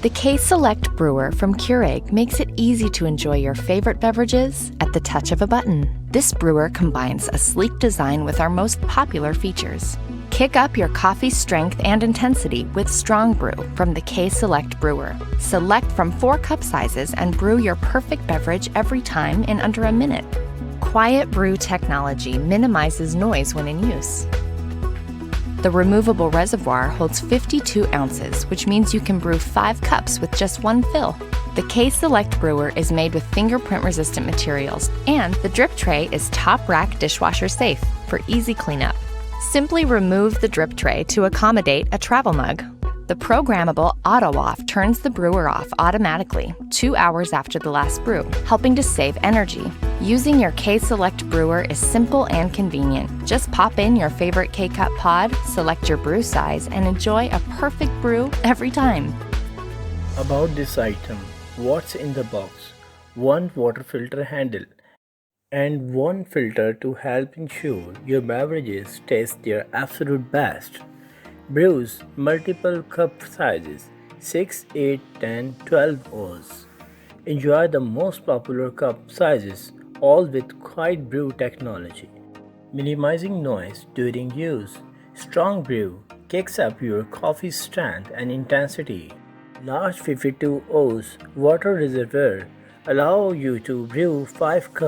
The K-Select Brewer from Keurig makes it easy to enjoy your favorite beverages at the touch of a button. This brewer combines a sleek design with our most popular features. Kick up your coffee strength and intensity with Strong Brew from the K-Select Brewer. Select from 4 cup sizes and brew your perfect beverage every time in under a minute. Quiet Brew technology minimizes noise when in use. The removable reservoir holds 52 ounces, which means you can brew 5 cups with just 1 fill. The K-Select Brewer is made with fingerprint-resistant materials, and the drip tray is top-rack dishwasher safe for easy cleanup. Simply remove the drip tray to accommodate a travel mug. The programmable auto-off turns the brewer off automatically 2 hours after the last brew, helping to save energy. Using your K-Select Brewer is simple and convenient. Just pop in your favorite K-Cup pod, select your brew size, and enjoy a perfect brew every time. About this item, what's in the box? 1 water filter handle and 1 filter to help ensure your beverages taste their absolute best. BREWS multiple cup sizes 6, 8, 10, 12 O's. Enjoy the most popular cup sizes, all with quiet brew technology. Minimizing noise during use. Strong Brew kicks up your coffee strength and intensity. Large 52 O's water reservoir allow you to brew 5 cups